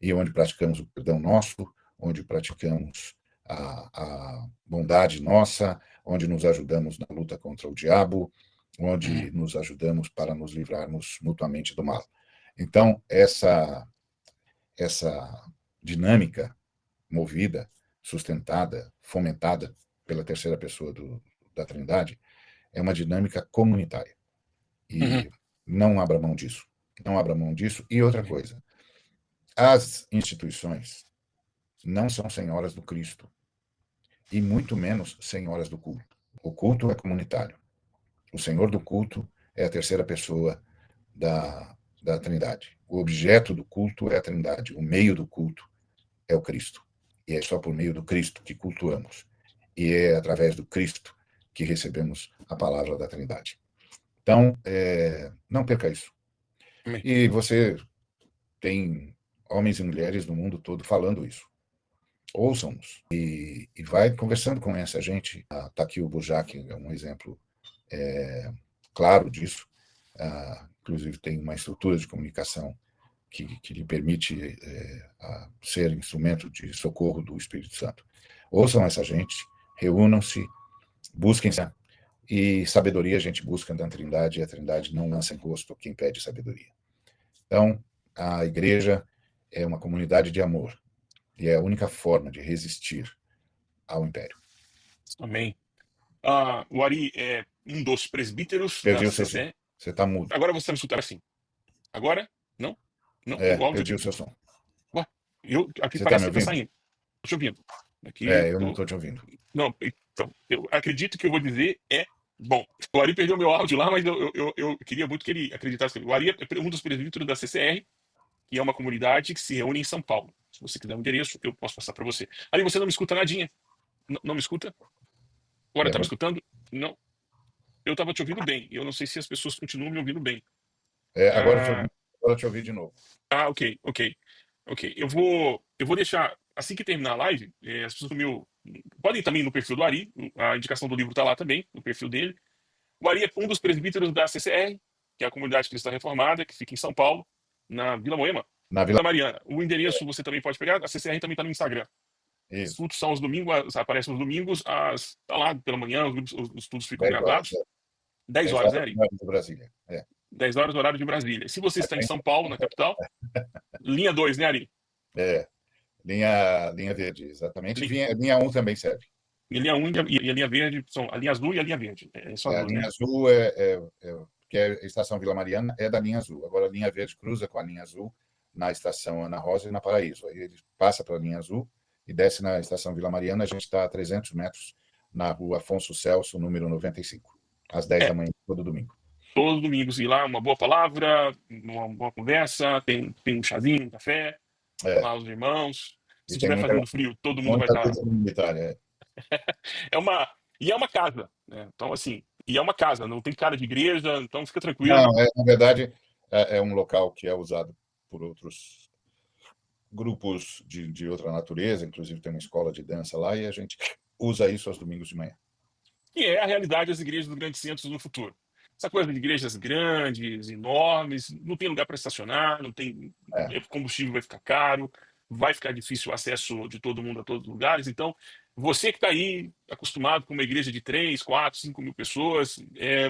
E onde praticamos o perdão nosso, onde praticamos a bondade nossa, onde nos ajudamos na luta contra o diabo, onde nos ajudamos para nos livrarmos mutuamente do mal. Então, essa dinâmica movida, sustentada, fomentada pela terceira pessoa da Trindade, é uma dinâmica comunitária. E não abra mão disso. Não abra mão disso. E outra coisa, as instituições não são senhoras do Cristo, e muito menos senhoras do culto. O culto é comunitário. O Senhor do culto é a terceira pessoa da Trindade. O objeto do culto é a Trindade. O meio do culto é o Cristo. E é só por meio do Cristo que cultuamos. E é através do Cristo que recebemos a palavra da Trindade. Então, não perca isso. E você tem homens e mulheres no mundo todo falando isso. Ouçam-nos e vai conversando com essa gente. Está aqui o Burjac, é um exemplo claro disso. Inclusive tem uma estrutura de comunicação que lhe permite ser instrumento de socorro do Espírito Santo. Ouçam essa gente, reúnam-se, busquem-se, e sabedoria a gente busca na Trindade, e a Trindade não lança em rosto quem pede sabedoria. Então, a igreja é uma comunidade de amor, e é a única forma de resistir ao império. Amém. O Ari é um dos presbíteros Perdi da o seu CCE. som. Você está mudo. Agora você vai me escutar assim. Agora? Não? Não, o áudio Perdi aqui. o seu som. Aqui Você parece está me que está ouvindo? saindo. Estou te ouvindo. Aqui, eu não estou te ouvindo. Não, então, eu acredito que eu vou dizer bom. O Ari perdeu meu áudio lá, mas eu queria muito que ele acreditasse. O Ari é um dos presbíteros da CCR, que é uma comunidade que se reúne em São Paulo. Se você quiser um endereço, eu posso passar para você. Ari, você não me escuta nadinha? Não me escuta? Agora está me escutando? Não. Eu estava te ouvindo bem. Eu não sei se as pessoas continuam me ouvindo bem. Agora eu te ouvi de novo. Ok. Eu vou deixar, assim que terminar a live, as pessoas podem também ir no perfil do Ari, a indicação do livro está lá também, no perfil dele. O Ari é um dos presbíteros da CCR, que é a Comunidade Cristã Reformada, que fica em São Paulo, na Vila Moema. Na Vila Mariana. O endereço você também pode pegar, a CCR também está no Instagram. Os Isso, cultos são aos domingos, aparecem nos domingos, tá lá pela manhã, os cultos ficam 10 horas, gravados. 10 10 horas, né, horas Ari? de Brasília. 10 horas, horário de Brasília. Se você está em Tem- São Paulo, na capital, linha 2, né, Ari? É, linha verde, exatamente. Li- Linha 1 também serve. E linha 1 e a linha verde são a linha azul e a linha verde. São as A duas, né? linha azul que é a estação Vila Mariana, é da linha azul. Agora a linha verde cruza com a linha azul na estação Ana Rosa e na Paraíso. Aí ele passa para a linha azul e desce na estação Vila Mariana. A gente está a 300 metros na rua Afonso Celso, número 95, às 10 da É, manhã, todo domingo. todos os domingos ir lá, uma boa palavra, uma boa conversa, tem um chazinho, um café, É, lá os irmãos. Se e tem estiver fazendo frio, todo mundo vai muita estar. vida militar. É uma casa, né? Então, assim, e é uma casa, não tem cara de igreja, então fica tranquilo. Não, na verdade, é um local que é usado por outros grupos de outra natureza, inclusive tem uma escola de dança lá, e a gente usa isso aos domingos de manhã. Que é a realidade das igrejas dos grandes centros no futuro. Essa coisa de igrejas grandes, enormes, não tem lugar para estacionar, não tem É. combustível, vai ficar caro, vai ficar difícil o acesso de todo mundo a todos os lugares. Então, você que está aí acostumado com uma igreja de 3, 4, 5 mil pessoas,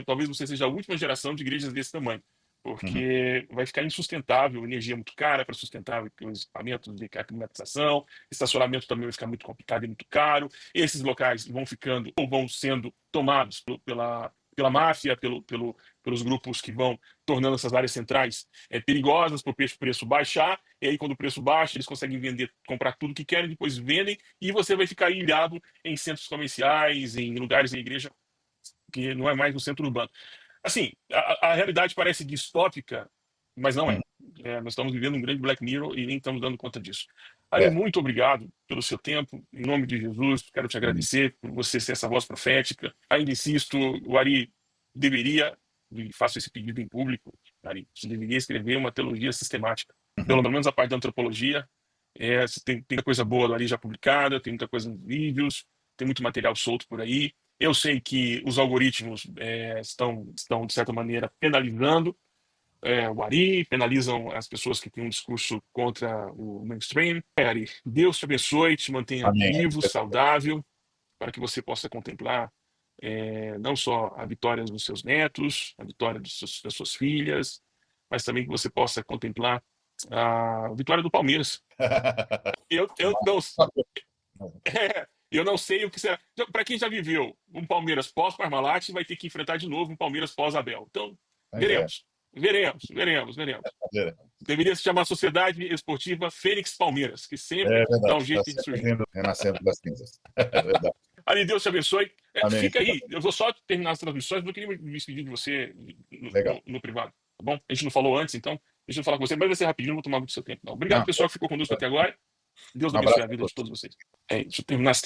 talvez você seja a última geração de igrejas desse tamanho, Uhum. porque vai ficar insustentável, energia muito cara para sustentar os equipamentos de climatização, estacionamento também vai ficar muito complicado e muito caro. Esses locais vão ficando ou vão sendo tomados pela máfia, pelos grupos que vão tornando essas áreas centrais perigosas para o preço baixar. E aí, quando o preço baixa, eles conseguem vender, comprar tudo que querem, depois vendem, e você vai ficar ilhado em centros comerciais, em lugares em igreja, que não é mais no centro urbano. Assim, a realidade parece distópica, mas não é. Uhum. Nós estamos vivendo um grande Black Mirror e nem estamos dando conta disso. Ari, É. muito obrigado pelo seu tempo. Em nome de Jesus, quero te Uhum. agradecer por você ser essa voz profética. Ainda insisto, o Ari deveria, e faço esse pedido em público, Ari, você deveria escrever uma teologia sistemática. Pelo menos a parte da antropologia. Tem muita coisa boa do Ari já publicada, tem muita coisa nos vídeos, tem muito material solto por aí. Eu sei que os algoritmos estão, de certa maneira, penalizando o Ari, penalizam as pessoas que têm um discurso contra o mainstream. Ari, Deus te abençoe, te mantenha Amém. vivo, saudável, para que você possa contemplar não só a vitória dos seus netos, a vitória das suas filhas, mas também que você possa contemplar a vitória do Palmeiras. Eu não, eu não sei o que será. Para quem já viveu um Palmeiras pós-Parmalat, vai ter que enfrentar de novo um Palmeiras pós-Abel. Então, Pois é. veremos. Veremos. Deveria se chamar Sociedade Esportiva Fênix Palmeiras, que sempre É dá verdade. um jeito Está de surgir. sempre renascendo das cinzas. É verdade. Ali, Deus te abençoe. Amém. Fica aí. Eu vou só terminar as transmissões, mas eu queria me despedir de você Legal. no privado. Tá bom? A gente não falou antes, então deixa eu falar com você, mas vai ser rapidinho, não vou tomar muito do seu tempo. Não. Obrigado, pessoal, que ficou conosco até agora. Deus Um abençoe a abraço a vida de todos. todos vocês. Deixa eu terminar as